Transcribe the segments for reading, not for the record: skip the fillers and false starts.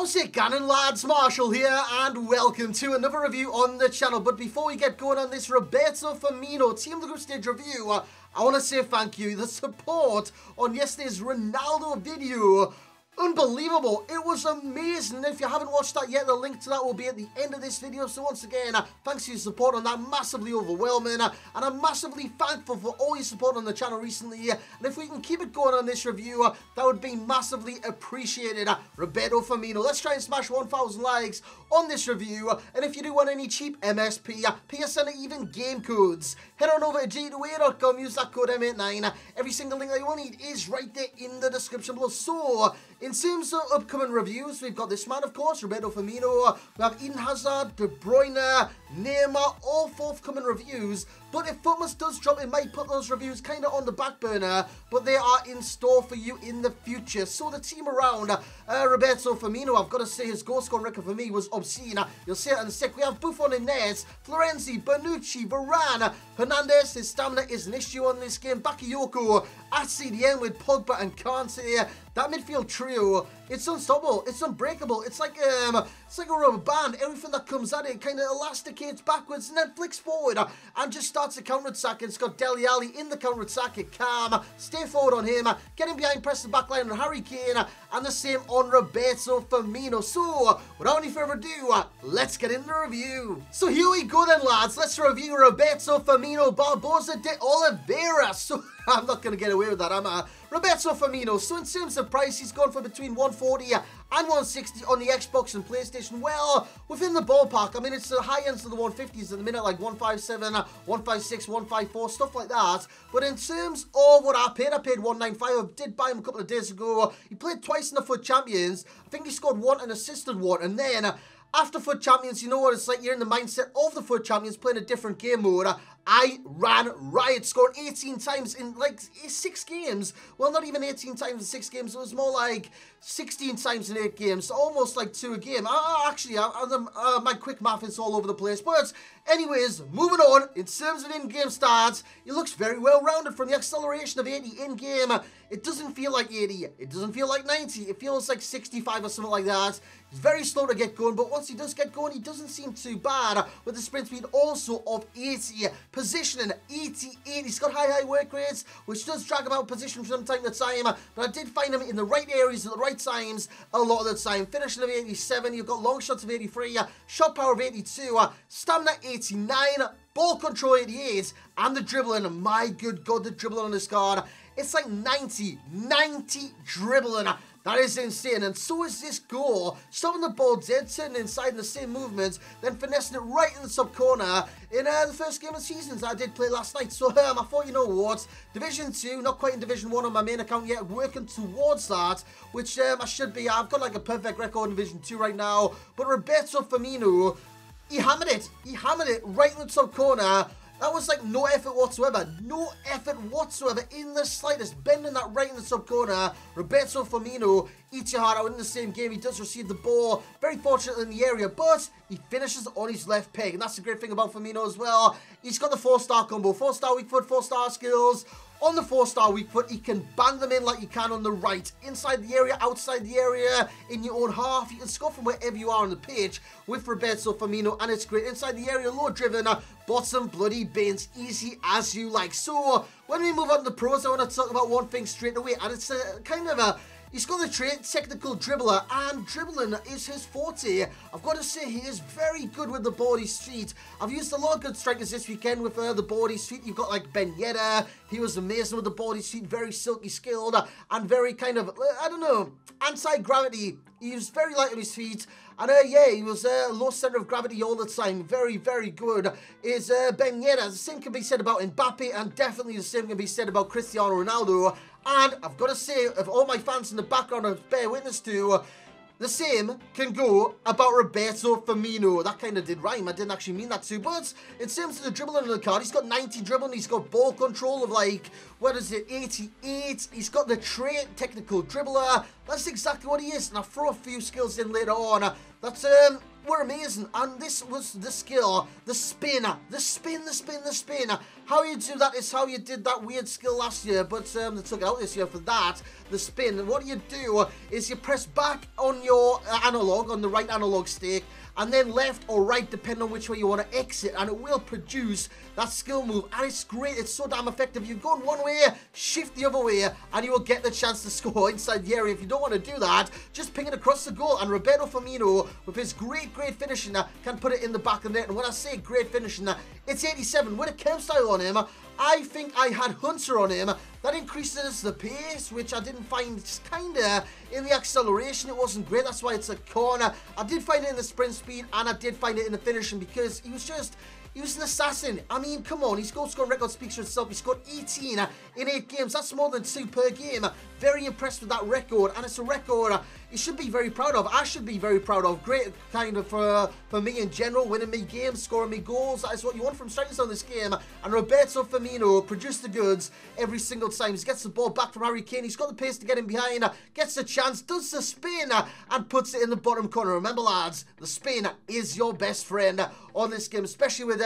How's it going, lads? Marshall here, and welcome to another review on the channel. But before we get going on this Roberto Firmino Team of the Group Stage review, I want to say thank you. The support on yesterday's Ronaldo video, unbelievable. It was amazing. If you haven't watched that yet, the link to that will be at the end of this video. So once again, thanks for your support on that. Massively overwhelming, and I'm massively thankful for all your support on the channel recently. And if we can keep it going on this review, that would be massively appreciated. Roberto Firmino, let's try and smash 1,000 likes on this review. And if you do want any cheap MSP, PSN, or even game codes, head on over to g2a.com, use that code M89. Every single link that you will need is right there in the description below. So in terms of upcoming reviews, we've got this man, of course, Roberto Firmino. We have Eden Hazard, De Bruyne, Neymar, all forthcoming reviews. But if FUTMAS does drop, it might put those reviews kind of on the back burner. But they are in store for you in the future. So the team around Roberto Firmino, I've got to say his goal scoring record for me was obscene. You'll see it in a sec. We have Buffon in net, Florenzi, Bonucci, Varane, Hernandez. His stamina is an issue on this game. Bakayoko at CDM with Pogba and Kante. That midfield trio, it's unstoppable, it's unbreakable, it's like a rubber band. Everything that comes at it kind of elasticates backwards and then flicks forward and just starts a counter-attack. And it's got Dele Alli in the counter-attack. Calm, stay forward on him, get him behind, press the back line on Harry Kane, and the same on Roberto Firmino. So, without any further ado, let's get into the review. So here we go then, lads. Let's review Roberto Firmino Barbosa de Oliveira. So, I'm not going to get away with that, am I? Roberto Firmino, so in terms of price, he's gone for between 140 and 160 on the Xbox and PlayStation. Well, within the ballpark. I mean, it's the high ends of the 150s at the minute, like 157, 156, 154, stuff like that. But in terms of what I paid 195. I did buy him a couple of days ago. He played twice in the FUT Champions. I think he scored one and assisted one. And then after FUT Champions, you know what it's like. You're in the mindset of the FUT Champions, playing a different game mode. I ran riot, scored 18 times in like 6 games. Well, not even 18 times in 6 games. It was more like 16 times in 8 games. So almost like 2 a game. Actually, my quick math is all over the place. But anyways, moving on. In terms of in-game stats, he looks very well-rounded. From the acceleration of 80 in-game, it doesn't feel like 80. It doesn't feel like 90. It feels like 65 or something like that. He's very slow to get going, but once he does get going, he doesn't seem too bad. With the sprint speed also of 80. Positioning, 88. He's got high work rates, which does drag him out of position from time to time. But I did find him in the right areas at the right times a lot of the time. Finishing of 87. You've got long shots of 83. Shot power of 82. Stamina 89. Ball control 88. And the dribbling. My good God, the dribbling on this card. It's like 90 dribbling. That is insane, and so is this goal. Stopping the ball dead, turning inside in the same movement, then finessing it right in the top corner in the first game of the season that I did play last night. So I thought, you know what, Division 2, not quite in Division 1 on my main account yet, working towards that, which I should be. I've got like a perfect record in Division 2 right now, but Roberto Firmino, he hammered it right in the top corner. That was like no effort whatsoever. No effort whatsoever in the slightest. Bending that right in the top corner. Roberto Firmino eats your heart out in the same game. He does receive the ball. Very fortunate in the area, but he finishes on his left peg. And that's the great thing about Firmino as well. He's got the 4-star combo. 4-star weak foot, 4-star skills. On the 4-star weak foot, he can bang them in like you can on the right. Inside the area, outside the area, in your own half. You can score from wherever you are on the pitch with Roberto Firmino, and it's great. Inside the area, low driven, bottom bloody bins, easy as you like. So, when we move on to the pros, I want to talk about one thing straight away, and it's kind of a... He's got the trait, technical dribbler, and dribbling is his forte. I've got to say, he is very good with the ball at his feet. I've used a lot of good strikers this weekend with the ball at his feet. You've got like Ben Yedder. He was amazing with the ball at his feet, very silky skilled, and very kind of, I don't know, anti-gravity. He was very light on his feet. And yeah, he was low center of gravity all the time. Very, very good. Is Ben Yedder. The same can be said about Mbappe, and definitely the same can be said about Cristiano Ronaldo. And I've got to say, if all my fans in the background bear witness to, the same can go about Roberto Firmino. That kind of did rhyme. I didn't actually mean that to. But in terms of the dribbling in the card, he's got 90 dribbling. He's got ball control of like, what is it, 88. He's got the trait, technical dribbler. That's exactly what he is. And I'll throw a few skills in later on. That's were amazing. And this was the skill, the spin. How you do that is how you did that weird skill last year, but they took it out this year for that, the spin. And what you do is you press back on your analog, on the right analog stick, and then left or right depending on which way you want to exit, and it will produce that skill move. And it's great, it's so damn effective. You go in one way, shift the other way, and you will get the chance to score inside the area. If you don't want to do that, just ping it across the goal, and Roberto Firmino, with his great finishing, can put it in the back of the net. And when I say great finishing, it's 87 with a chem style on him. I think I had Hunter on him. That increases the pace, which I didn't find kinda in the acceleration. It wasn't great, that's why it's a corner. I did find it in the sprint speed, and I did find it in the finishing, because he was an assassin. I mean, come on, his goal scoring record speaks for itself. He scored 18 in 8 games. That's more than 2 per game. Very impressed with that record, and it's a record he should be very proud of. I should be very proud of. Great kind of for me in general, winning me games, scoring me goals. That is what you want from strikers on this game. And Roberto Firmino produced the goods every single time. He gets the ball back from Harry Kane. He's got the pace to get in behind, gets the chance, does the spin, and puts it in the bottom corner. Remember, lads, the spin is your best friend on this game, especially with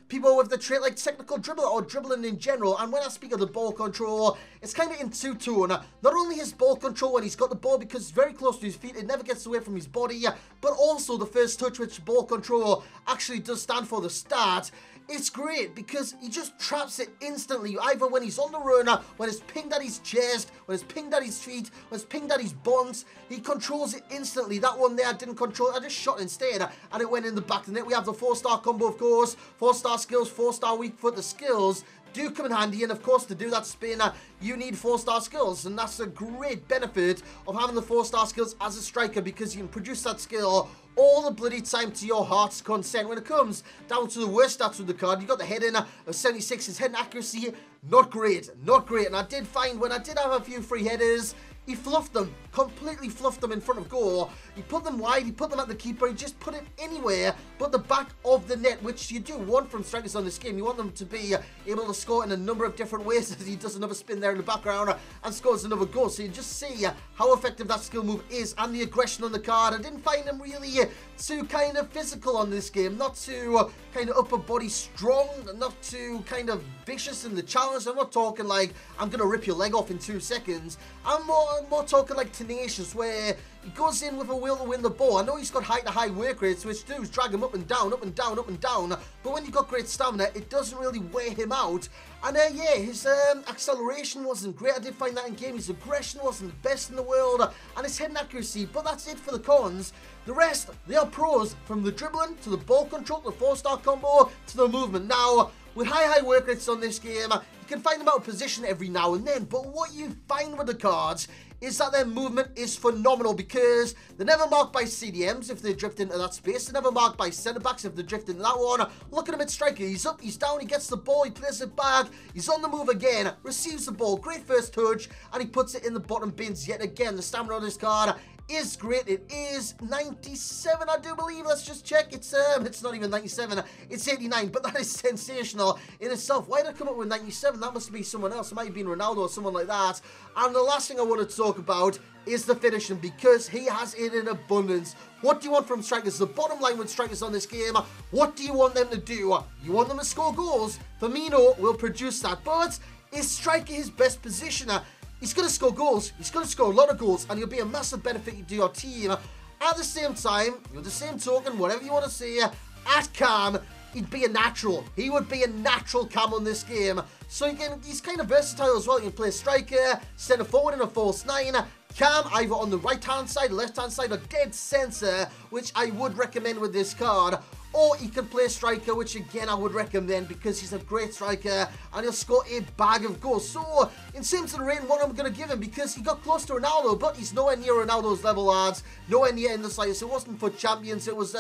people with the trait like technical dribble or dribbling in general. And when I speak of the ball control, it's kind of in two-tone. Not only his ball control when he's got the ball, because it's very close to his feet, it never gets away from his body, but also the first touch, which ball control actually does stand for, the start. It's great because he just traps it instantly, either when he's on the run, when it's pinged at his chest, when it's pinged at his feet, when it's pinged at his buns. He controls it instantly. That one there I didn't control, I just shot instead, and it went in the back of the net. We have the 4-star combo, of course, 4-star skills, 4-star weak foot. The skills do come in handy, and of course to do that spin you need 4-star skills, and that's a great benefit of having the 4-star skills as a striker, because you can produce that skill all the bloody time to your heart's consent. When it comes down to the worst stats with the card, you got the heading of 76, his heading accuracy not great, and I did find when I did have a few free headers, he fluffed them, completely fluffed them in front of goal. He put them wide, he put them at the keeper, he just put it anywhere but the back of the net, which you do want from strikers on this game. You want them to be able to score in a number of different ways, as he does another spin there in the background and scores another goal. So you just see how effective that skill move is, and the aggression on the card. I didn't find him really too kind of physical on this game, not too kind of upper body strong, not too kind of vicious in the challenge. I'm not talking like I'm going to rip your leg off in 2 seconds. I'm more talking like tenacious, where he goes in with a will to win the ball. I know he's got high work rates, which do is drag him up and down, but when you've got great stamina, it doesn't really wear him out. And yeah, his acceleration wasn't great. I did find that in game. His aggression wasn't the best in the world, and his heading accuracy, but that's it for the cons. The rest, they are pros, from the dribbling to the ball control to the 4-star combo to the movement. Now, with high work rates on this game, you can find them out of position every now and then, but what you find with the cards is that their movement is phenomenal, because they're never marked by CDMs if they drift into that space. They're never marked by centre-backs if they drift into that one. Look at him at striker. He's up, he's down, he gets the ball, he plays it back, he's on the move again, receives the ball, great first touch, and he puts it in the bottom bins yet again. The stamina on this card is great. It is 97, I do believe. Let's just check. It's not even 97. It's 89, but that is sensational in itself. Why did I come up with 97? That must be someone else. It might have been Ronaldo or someone like that. And the last thing I want to talk about is the finishing, because he has it in abundance. What do you want from strikers? The bottom line with strikers on this game, what do you want them to do? You want them to score goals? Firmino will produce that, but is striker his best positioner? He's going to score goals. He's going to score a lot of goals, and he'll be a massive benefit to your team. At the same time, with the same token, whatever you want to say, at Cam, he'd be a natural. He would be a natural Cam on this game. So he's kind of versatile as well. You can play striker, centre forward in a false 9. Cam either on the right-hand side, left-hand side, or dead centre, which I would recommend with this card. Or he can play striker, which again I would recommend, because he's a great striker and he'll score a bag of goals. So in terms of the rating, what I'm going to give him, because he got close to Ronaldo, but he's nowhere near Ronaldo's level, lads. Nowhere near in the slightest. It wasn't for champions. It was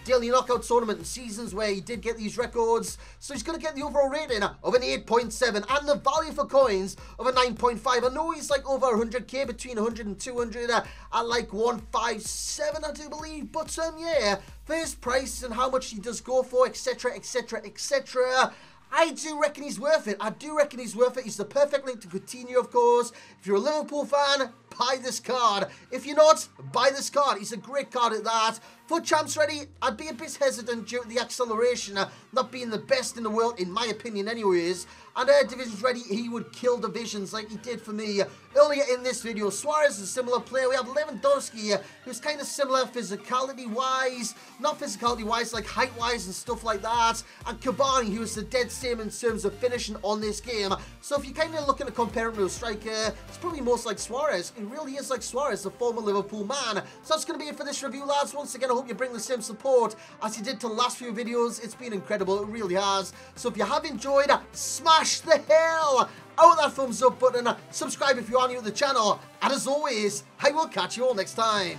daily knockout tournament and seasons where he did get these records. So he's going to get the overall rating of an 8.7 and the value for coins of a 9.5. I know he's like over 100k, between 100 and 200 at like 157, I do believe. But yeah, for his price and how much he does go for, etc, etc, etc, I do reckon he's worth it. I do reckon he's worth it. He's the perfect link to Coutinho, of course. If you're a Liverpool fan, buy this card. If you're not, buy this card. He's a great card at that. For Champs Ready, I'd be a bit hesitant due to the acceleration not being the best in the world, in my opinion anyways. And Divisions Ready, he would kill Divisions like he did for me earlier in this video. Suarez is a similar player. We have Lewandowski, who's kind of similar physicality-wise. Not physicality-wise, like height-wise and stuff like that. And Cavani, who is the dead same in terms of finishing on this game. So if you're kind of looking to compare him to a striker, it's probably most like Suarez. He really is like Suarez, the former Liverpool man. So that's going to be it for this review, lads. Once again, I hope you bring the same support as you did to the last few videos. It's been incredible. It really has. So if you have enjoyed, smash the hell out of that thumbs up button. Subscribe if you are new to the channel. And as always, I will catch you all next time.